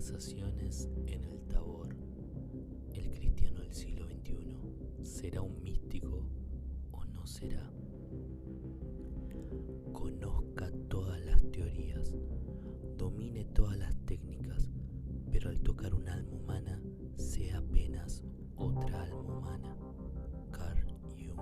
Conversaciones en el Tabor. ¿El cristiano del siglo XXI será un místico o no será? Conozca todas las teorías, domine todas las técnicas, pero al tocar un alma humana, sea apenas otra alma humana. Carl Jung.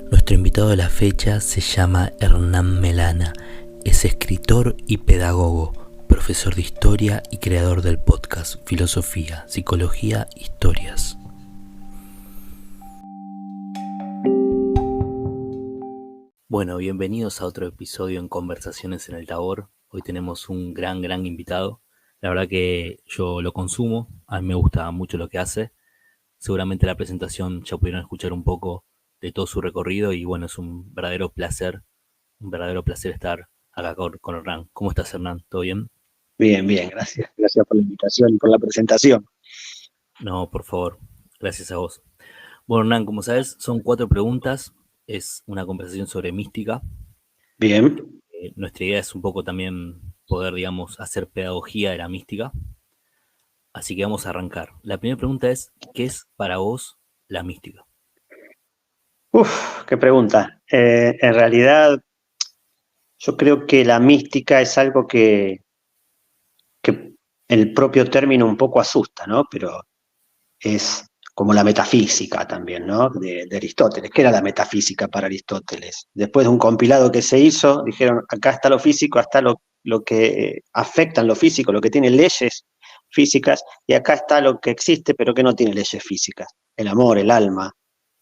Nuestro invitado de la fecha se llama Hernán Melana. Es escritor y pedagogo, profesor de historia y creador del podcast Filosofía, Psicología, Historias. Bueno, bienvenidos a otro episodio en Conversaciones en el Tabor. Hoy tenemos un gran invitado. La verdad que yo lo consumo, a mí me gusta mucho lo que hace. Seguramente la presentación ya pudieron escuchar un poco de todo su recorrido y bueno, es un verdadero placer estar acá con Hernán. ¿Cómo estás, Hernán? ¿Todo bien? Bien, gracias. Gracias por la invitación y por la presentación. No, por favor, gracias a vos. Bueno, Hernán, como sabes, son 4 preguntas. Es una conversación sobre mística. Bien. Nuestra idea es un poco también poder, digamos, hacer pedagogía de la mística. Así que vamos a arrancar. La primera pregunta es, ¿qué es para vos la mística? Qué pregunta. En realidad, yo creo que la mística es algo que el propio término un poco asusta, ¿no? Pero es como la metafísica también, ¿no? De Aristóteles. ¿Qué era la metafísica para Aristóteles? Después de un compilado que se hizo, dijeron, acá está lo físico, está lo que afecta en lo físico, lo que tiene leyes físicas, y acá está lo que existe, pero que no tiene leyes físicas. El amor, el alma,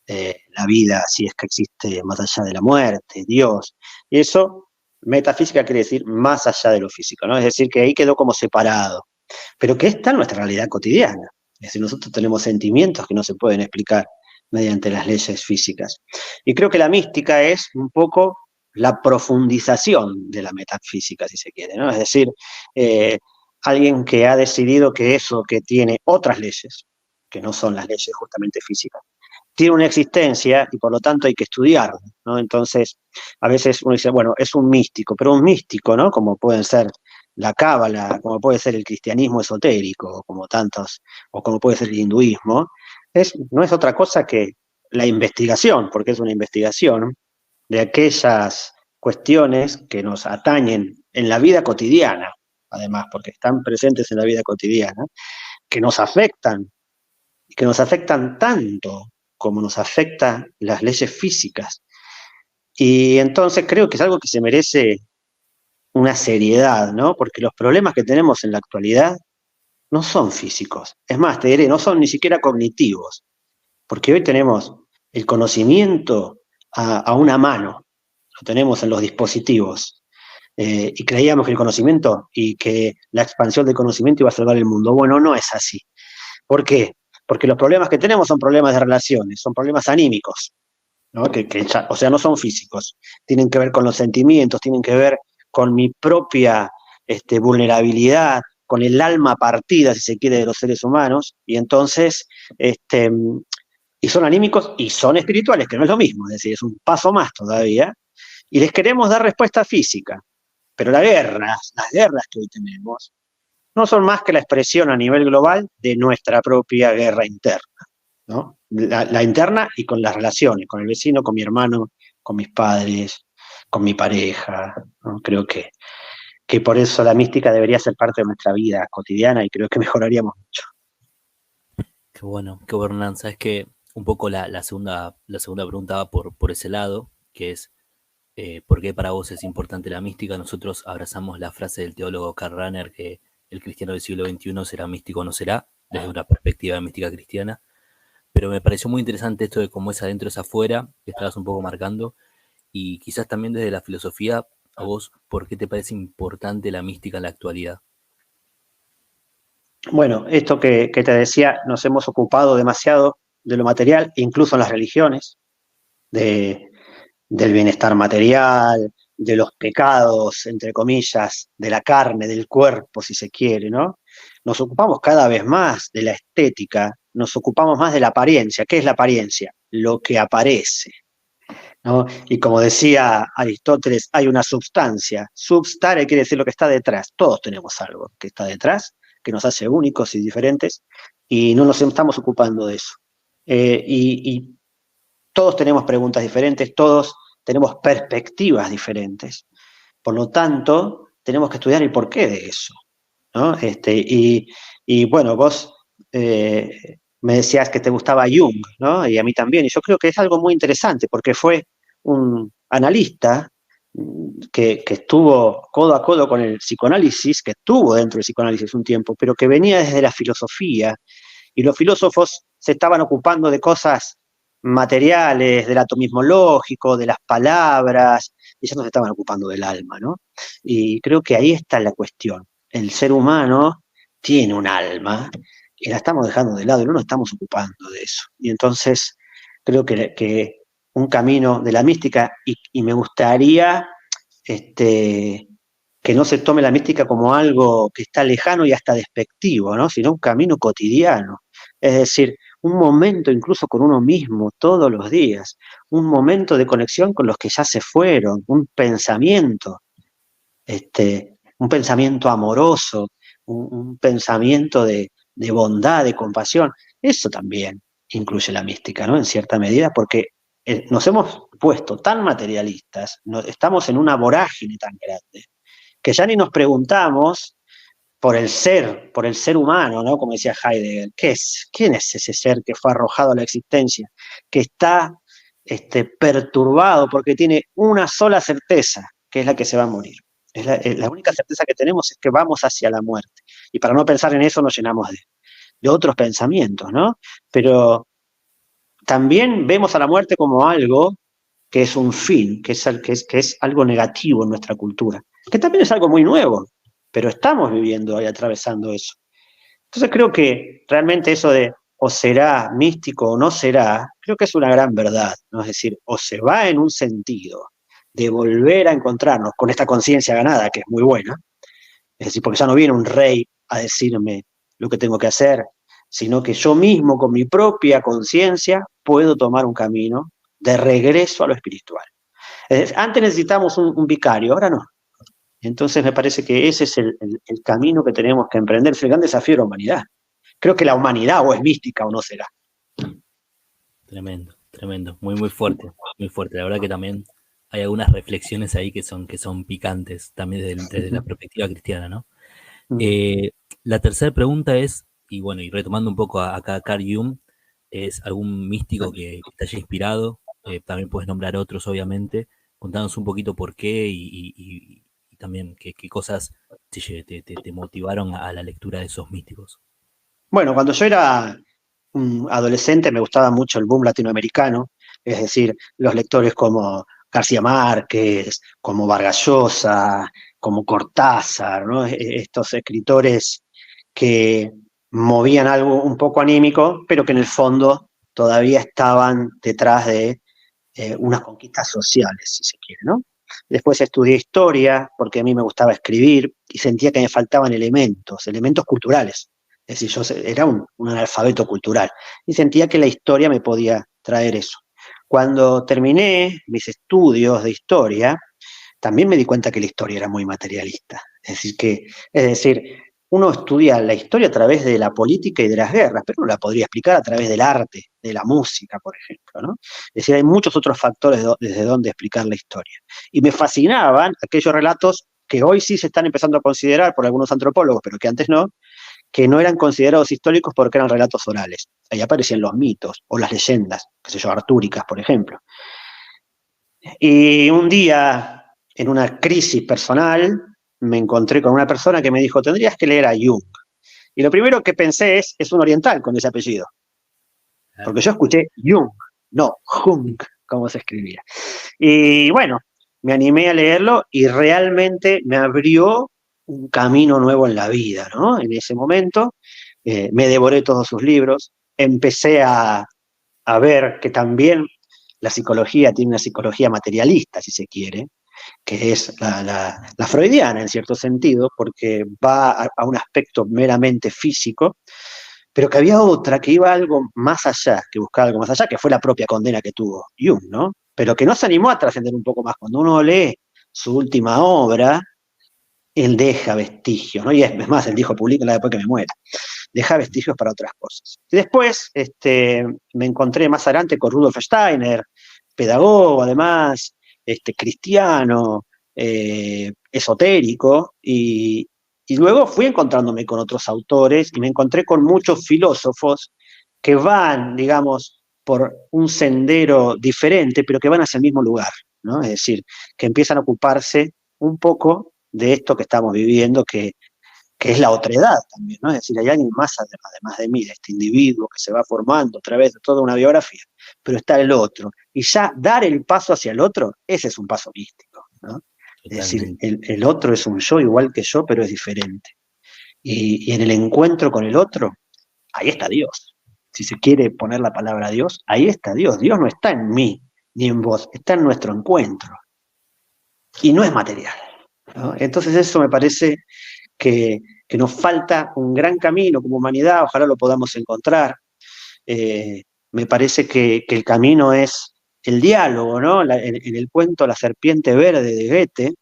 la vida, si es que existe más allá de la muerte, Dios. Y eso, metafísica quiere decir más allá de lo físico, ¿no? Es decir, que ahí quedó como separado, pero que está en nuestra realidad cotidiana. Es decir, nosotros tenemos sentimientos que no se pueden explicar mediante las leyes físicas. Y creo que la mística es un poco la profundización de la metafísica, si se quiere, ¿no? Es decir, alguien que ha decidido que eso que tiene otras leyes, que no son las leyes justamente físicas, tiene una existencia y por lo tanto hay que estudiarlo, ¿no? Entonces, a veces uno dice, bueno, es un místico, pero un místico, ¿no? Como pueden ser la cábala, como puede ser el cristianismo esotérico, como tantos, o como puede ser el hinduismo, no es otra cosa que la investigación, porque es una investigación de aquellas cuestiones que nos atañen en la vida cotidiana, además, porque están presentes en la vida cotidiana, que nos afectan, y que nos afectan tanto como nos afectan las leyes físicas. Y entonces creo que es algo que se merece una seriedad, ¿no? Porque los problemas que tenemos en la actualidad no son físicos. Es más, te diré, no son ni siquiera cognitivos, porque hoy tenemos el conocimiento a una mano, lo tenemos en los dispositivos, y creíamos que el conocimiento y que la expansión del conocimiento iba a salvar el mundo. Bueno, no es así. ¿Por qué? Porque los problemas que tenemos son problemas de relaciones, son problemas anímicos, ¿no? O sea, no son físicos, tienen que ver con los sentimientos, tienen que ver con mi propia vulnerabilidad, con el alma partida, si se quiere, de los seres humanos, y entonces, y son anímicos y son espirituales, que no es lo mismo, es decir, es un paso más todavía, y les queremos dar respuesta física, pero las guerras que hoy tenemos, no son más que la expresión a nivel global de nuestra propia guerra interna, ¿no? La interna y con las relaciones, con el vecino, con mi hermano, con mis padres, con mi pareja, ¿no? Creo que por eso la mística debería ser parte de nuestra vida cotidiana y creo que mejoraríamos mucho. Qué bueno, Hernán. Sabes que un poco la segunda pregunta va por ese lado, que es ¿por qué para vos es importante la mística? Nosotros abrazamos la frase del teólogo Karl Rahner que el cristiano del siglo XXI será místico o no será, desde una perspectiva de mística cristiana. Pero me pareció muy interesante esto de cómo es adentro es afuera, que estabas un poco marcando, y quizás también desde la filosofía, a vos, ¿por qué te parece importante la mística en la actualidad? Bueno, esto que te decía, nos hemos ocupado demasiado de lo material, incluso en las religiones, de, del bienestar material, de los pecados, entre comillas, de la carne, del cuerpo, si se quiere, ¿no? Nos ocupamos cada vez más de la estética, nos ocupamos más de la apariencia. ¿Qué es la apariencia? Lo que aparece, ¿no? Y como decía Aristóteles, hay una substancia. Substare quiere decir lo que está detrás. Todos tenemos algo que está detrás, que nos hace únicos y diferentes, y no nos estamos ocupando de eso. Y todos tenemos preguntas diferentes, todos tenemos perspectivas diferentes. Por lo tanto, tenemos que estudiar el porqué de eso, ¿no? Y bueno, vos me decías que te gustaba Jung, ¿no? Y a mí también. Y yo creo que es algo muy interesante porque fue un analista que estuvo codo a codo con el psicoanálisis, que estuvo dentro del psicoanálisis un tiempo, pero que venía desde la filosofía, y los filósofos se estaban ocupando de cosas materiales, del atomismo lógico, de las palabras, y ellos no se estaban ocupando del alma, ¿no? Y creo que ahí está la cuestión. El ser humano tiene un alma y la estamos dejando de lado y no nos estamos ocupando de eso. Y entonces creo que un camino de la mística, y me gustaría que no se tome la mística como algo que está lejano y hasta despectivo, ¿no? Sino un camino cotidiano. Es decir, un momento incluso con uno mismo todos los días, un momento de conexión con los que ya se fueron, un pensamiento amoroso, un pensamiento de bondad, de compasión. Eso también incluye la mística, ¿no? En cierta medida, porque nos hemos puesto tan materialistas, estamos en una vorágine tan grande, que ya ni nos preguntamos por el ser humano, ¿no? Como decía Heidegger, ¿qué es? ¿Quién es ese ser que fue arrojado a la existencia? Que está perturbado porque tiene una sola certeza, que es la que se va a morir. La única certeza que tenemos es que vamos hacia la muerte. Y para no pensar en eso nos llenamos de otros pensamientos, ¿no? Pero también vemos a la muerte como algo que es un fin, que es algo negativo en nuestra cultura, que también es algo muy nuevo, pero estamos viviendo y atravesando eso. Entonces creo que realmente eso de o será místico o no será, creo que es una gran verdad, ¿no? Es decir, o se va en un sentido de volver a encontrarnos con esta conciencia ganada, que es muy buena, es decir, porque ya no viene un rey a decirme lo que tengo que hacer, sino que yo mismo con mi propia conciencia puedo tomar un camino de regreso a lo espiritual. Antes necesitamos un vicario, ahora no. Entonces me parece que ese es el camino que tenemos que emprender, es el gran desafío de la humanidad. Creo que la humanidad o es mística o no será. Tremendo, tremendo, muy, muy fuerte, muy fuerte. La verdad que también hay algunas reflexiones ahí que son picantes, también desde la perspectiva cristiana, ¿no? La tercera pregunta es, y bueno, y retomando un poco acá a Carl Jung, ¿es algún místico que te haya inspirado? También puedes nombrar otros, obviamente. Contanos un poquito por qué y también qué cosas te motivaron a la lectura de esos místicos. Bueno, cuando yo era un adolescente me gustaba mucho el boom latinoamericano, es decir, los lectores como García Márquez, como Vargas Llosa, como Cortázar, ¿no? Estos escritores que movían algo un poco anímico, pero que en el fondo todavía estaban detrás de unas conquistas sociales, si se quiere, ¿no? Después estudié historia, porque a mí me gustaba escribir y sentía que me faltaban elementos culturales. Es decir, yo era un analfabeto cultural y sentía que la historia me podía traer eso. Cuando terminé mis estudios de historia, también me di cuenta que la historia era muy materialista. Es decir, uno estudia la historia a través de la política y de las guerras, pero no la podría explicar a través del arte, de la música, por ejemplo, ¿no? Es decir, hay muchos otros factores desde donde explicar la historia. Y me fascinaban aquellos relatos que hoy sí se están empezando a considerar por algunos antropólogos, pero que antes no, que no eran considerados históricos porque eran relatos orales. Ahí aparecían los mitos o las leyendas, qué sé yo, artúricas, por ejemplo. Y un día, en una crisis personal, me encontré con una persona que me dijo, tendrías que leer a Jung. Y lo primero que pensé es un oriental con ese apellido. Porque yo escuché Jung, no Jung, como se escribía. Y bueno, me animé a leerlo y realmente me abrió un camino nuevo en la vida, ¿no? En ese momento me devoré todos sus libros, empecé a ver que también la psicología tiene una psicología materialista, si se quiere, que es la freudiana en cierto sentido, porque va a un aspecto meramente físico, pero que había otra que iba a algo más allá, que buscaba algo más allá, que fue la propia condena que tuvo Jung, ¿no? Pero que no se animó a trascender un poco más. Cuando uno lee su última obra, él deja vestigios, ¿no? Y es más, él dijo, publica después que me muera. Deja vestigios para otras cosas. Y después me encontré más adelante con Rudolf Steiner, pedagogo además, cristiano, esotérico, y luego fui encontrándome con otros autores y me encontré con muchos filósofos que van, digamos, por un sendero diferente, pero que van hacia el mismo lugar, ¿no? Es decir, que empiezan a ocuparse un poco de esto que estamos viviendo, que es la otredad también, ¿no? Es decir, hay alguien más además de mí, de este individuo que se va formando a través de toda una biografía, pero está el otro. Y ya dar el paso hacia el otro, ese es un paso místico, ¿no? Es decir, Totalmente. el otro es un yo igual que yo, pero es diferente. Y en el encuentro con el otro, ahí está Dios. Si se quiere poner la palabra Dios, ahí está Dios. Dios no está en mí ni en vos, está en nuestro encuentro. Y no es material, ¿no? Entonces eso me parece que, que nos falta un gran camino como humanidad, ojalá lo podamos encontrar. Me parece que el camino es el diálogo, ¿no? En el cuento La serpiente verde de Goethe,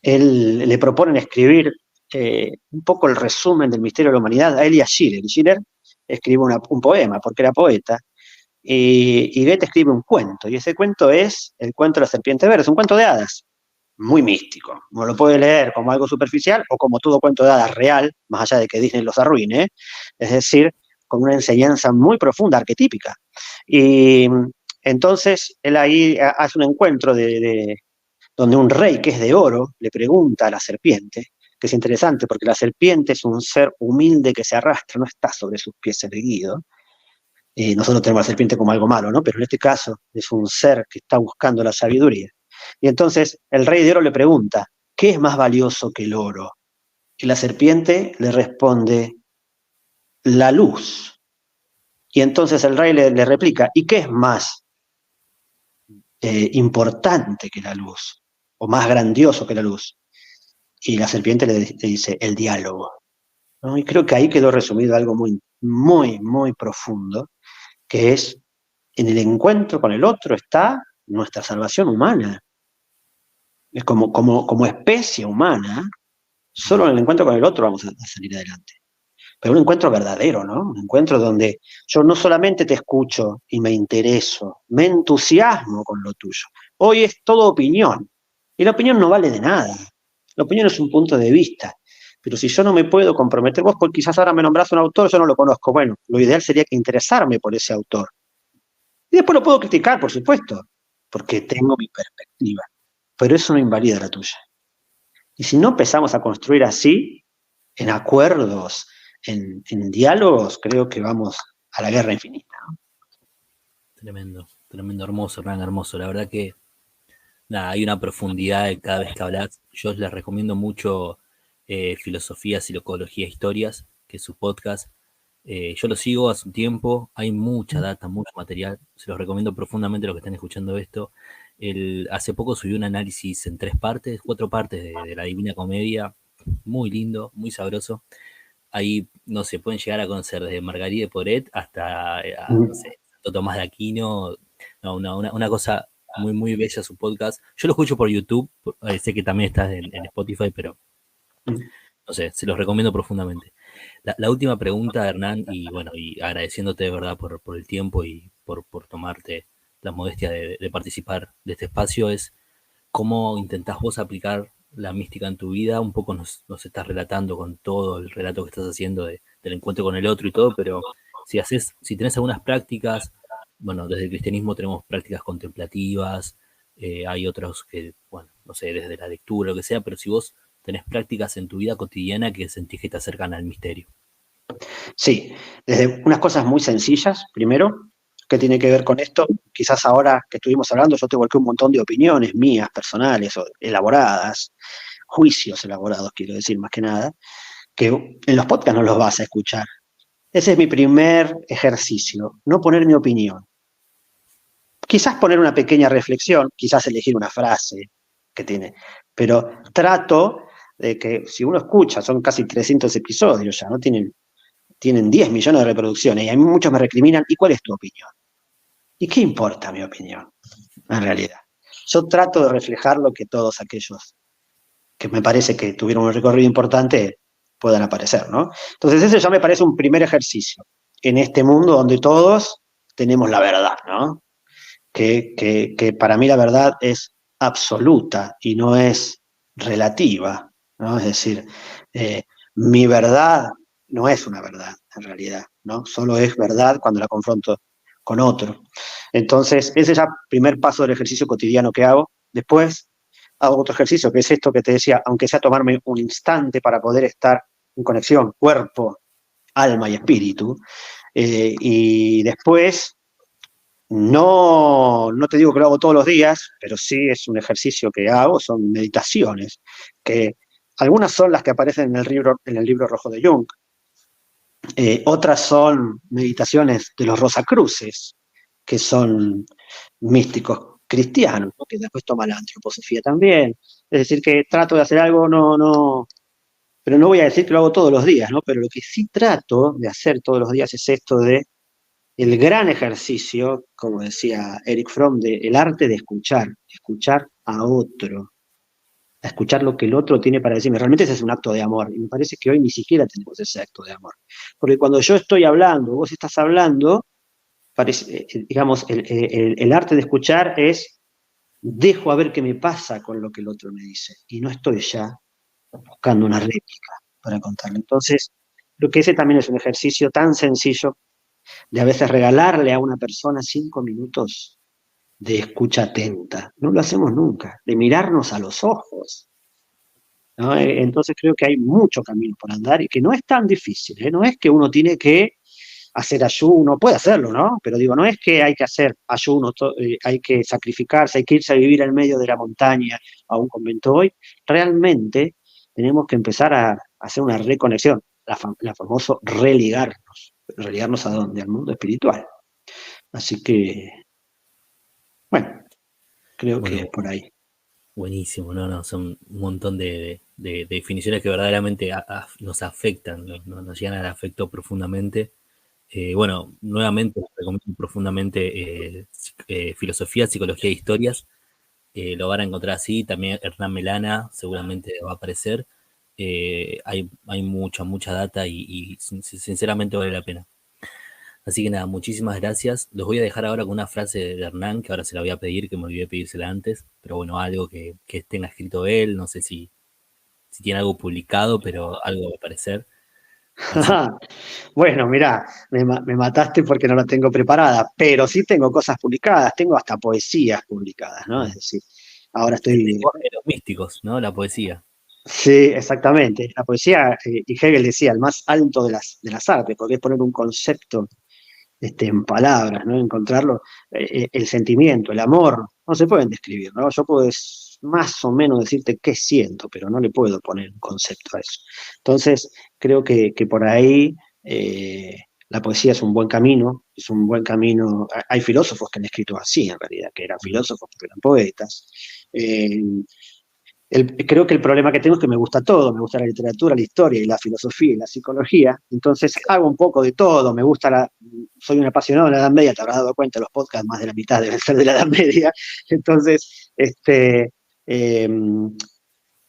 él le proponen escribir un poco el resumen del misterio de la humanidad a él y a Schiller. Y Schiller escribe un poema, porque era poeta, y Goethe escribe un cuento, y ese cuento es el cuento de la serpiente verde, es un cuento de hadas, muy místico. Uno lo puede leer como algo superficial o como todo cuento de hadas real, más allá de que Disney los arruine, es decir, con una enseñanza muy profunda, arquetípica. Y entonces él ahí hace un encuentro donde un rey que es de oro le pregunta a la serpiente, que es interesante porque la serpiente es un ser humilde que se arrastra, no está sobre sus pies erguido. Nosotros tenemos a la serpiente como algo malo, ¿no? Pero en este caso es un ser que está buscando la sabiduría. Y entonces el rey de oro le pregunta, ¿qué es más valioso que el oro? Y la serpiente le responde, la luz. Y entonces el rey le replica, ¿y qué es más importante que la luz? O más grandioso que la luz. Y la serpiente le dice, el diálogo, ¿no? Y creo que ahí quedó resumido algo muy, muy, muy profundo, que es, en el encuentro con el otro está nuestra salvación humana. Es como especie humana, solo en el encuentro con el otro vamos a salir adelante. Pero un encuentro verdadero, ¿no? Un encuentro donde yo no solamente te escucho y me intereso, me entusiasmo con lo tuyo. Hoy es todo opinión, y la opinión no vale de nada. La opinión es un punto de vista. Pero si yo no me puedo comprometer, vos quizás ahora me nombrás un autor, yo no lo conozco. Bueno, lo ideal sería que interesarme por ese autor. Y después lo puedo criticar, por supuesto, porque tengo mi perspectiva. Pero eso no invalida la tuya. Y si no empezamos a construir así, en acuerdos, en diálogos, creo que vamos a la guerra infinita, ¿no? Tremendo, tremendo, hermoso, Hernán, hermoso. La verdad que nada, hay una profundidad de cada vez que hablas. Yo les recomiendo mucho Filosofía, Psicología, Historias, que es su podcast. Yo lo sigo hace un tiempo, hay mucha data, mucho material. Se los recomiendo profundamente a los que están escuchando esto. Hace poco subió un análisis en 3 partes, 4 partes de la Divina Comedia. Muy lindo, muy sabroso. Ahí, no sé, pueden llegar a conocer desde Margarida de Poret hasta, no sé, Santo Tomás de Aquino. No, una cosa muy, muy bella su podcast. Yo lo escucho por YouTube, sé que también está en Spotify, pero no sé, se los recomiendo profundamente. La última pregunta, Hernán, y bueno, y agradeciéndote de verdad por el tiempo y por tomarte la modestia de participar de este espacio, es cómo intentás vos aplicar la mística en tu vida. Un poco nos estás relatando con todo el relato que estás haciendo del encuentro con el otro y todo, pero si tenés algunas prácticas, bueno, desde el cristianismo tenemos prácticas contemplativas, hay otros que, bueno, no sé, desde la lectura, lo que sea, pero si vos tenés prácticas en tu vida cotidiana que sentís que te acercan al misterio. Sí, desde unas cosas muy sencillas, primero, que tiene que ver con esto, quizás ahora que estuvimos hablando, yo te volqué un montón de opiniones mías, personales, o elaboradas, juicios elaborados, quiero decir, más que nada, que en los podcasts no los vas a escuchar. Ese es mi primer ejercicio, no poner mi opinión. quizás poner una pequeña reflexión, quizás elegir una frase que tiene, pero trato de que si uno escucha, son casi 300 episodios ya, ¿no? Tienen 10 millones de reproducciones y a mí muchos me recriminan, ¿y cuál es tu opinión? ¿Y qué importa mi opinión, en realidad? Yo trato de reflejar lo que todos aquellos que me parece que tuvieron un recorrido importante puedan aparecer, ¿no? Entonces ese ya me parece un primer ejercicio en este mundo donde todos tenemos la verdad, ¿no? Que para mí la verdad es absoluta y no es relativa, ¿no? Es decir, mi verdad no es una verdad en realidad, ¿no? Solo es verdad cuando la confronto con otro. Entonces, ese es el primer paso del ejercicio cotidiano que hago. Después hago otro ejercicio, que es esto que te decía, aunque sea tomarme un instante para poder estar en conexión cuerpo, alma y espíritu. Y después, no te digo que lo hago todos los días, pero sí es un ejercicio que hago, son meditaciones, que algunas son las que aparecen en el libro rojo de Jung, otras son meditaciones de los Rosacruces, que son místicos cristianos, ¿no? Que después toma la antroposofía también. Es decir, que trato de hacer algo, pero no voy a decir que lo hago todos los días, ¿no? Pero lo que sí trato de hacer todos los días es esto de el gran ejercicio, como decía Eric Fromm, de el arte de escuchar a otro, a escuchar lo que el otro tiene para decirme. Realmente ese es un acto de amor, y me parece que hoy ni siquiera tenemos ese acto de amor. Porque cuando yo estoy hablando, vos estás hablando, parece, digamos, el arte de escuchar es, dejo a ver qué me pasa con lo que el otro me dice, y no estoy ya buscando una réplica para contarle. Entonces, creo que ese también es un ejercicio tan sencillo de a veces regalarle a una persona 5 minutos de escucha atenta. No lo hacemos nunca, de mirarnos a los ojos, ¿no? Entonces creo que hay mucho camino por andar y que no es tan difícil, ¿eh? No es que uno tiene que hacer ayuno, puede hacerlo, ¿no? Pero digo, no es que hay que hacer ayuno, hay que sacrificarse, hay que irse a vivir en medio de la montaña a un convento hoy. Realmente tenemos que empezar a hacer una reconexión, la famoso religarnos a dónde, al mundo espiritual. Así que, bueno, creo que es Bueno, por ahí. buenísimo, no, son un montón de definiciones que verdaderamente nos afectan, nos llegan al afecto profundamente. Bueno, nuevamente recomiendo profundamente filosofía, psicología e historias. Lo van a encontrar así, también Hernán Melana seguramente va a aparecer. Hay mucha data y sinceramente vale la pena. Así que nada, muchísimas gracias. Los voy a dejar ahora con una frase de Hernán, que ahora se la voy a pedir, que me olvidé pedírsela antes, pero bueno, algo que tenga escrito él, no sé si tiene algo publicado, pero algo va a aparecer. Así, Bueno, mirá, me mataste porque no la tengo preparada, pero sí tengo cosas publicadas, tengo hasta poesías publicadas, ¿no? Es decir, ahora el estoy. lenguaje de los místicos, ¿no? La poesía. Sí, exactamente. La poesía, y Hegel decía, el más alto de las artes, porque es poner un concepto en palabras, ¿no? Encontrarlo, el sentimiento, el amor, no se pueden describir, ¿no? Yo puedo más o menos decirte qué siento, pero no le puedo poner un concepto a eso. Entonces, creo que por ahí la poesía es un buen camino. Hay filósofos que han escrito así, en realidad, que eran filósofos porque eran poetas. Eh, Creo que el problema que tengo es que me gusta todo, me gusta la literatura, la historia y la filosofía y la psicología, entonces hago un poco de todo, soy un apasionado de la Edad Media, te habrás dado cuenta, los podcasts más de la mitad deben ser de la Edad Media, entonces, eh,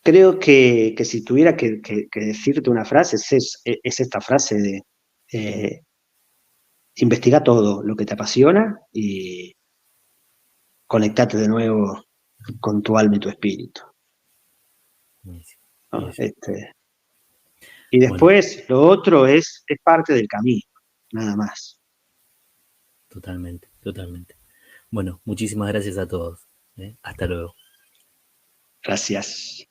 creo que si tuviera que decirte una frase, es esta frase de investiga todo lo que te apasiona y conectate de nuevo con tu alma y tu espíritu, Buenísimo, ¿no? buenísimo. Y Bueno, después lo otro es parte del camino, nada más. totalmente. Bueno, muchísimas gracias a todos. Hasta luego. Gracias.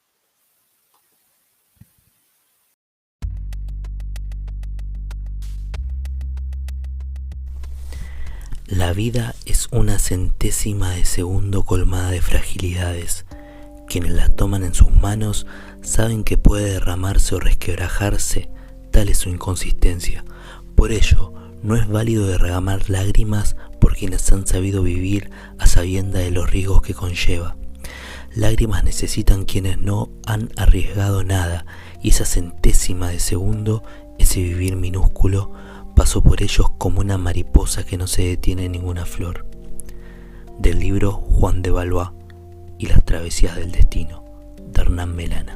La vida es una centésima de segundo colmada de fragilidades. Quienes la toman en sus manos saben que puede derramarse o resquebrajarse, tal es su inconsistencia. Por ello, no es válido derramar lágrimas porque por quienes han sabido vivir a sabienda de los riesgos que conlleva. Lágrimas necesitan quienes no han arriesgado nada, y esa centésima de segundo, ese vivir minúsculo, pasó por ellos como una mariposa que no se detiene en ninguna flor. Del libro Juan de Valois y las travesías del destino, de Hernán Melana.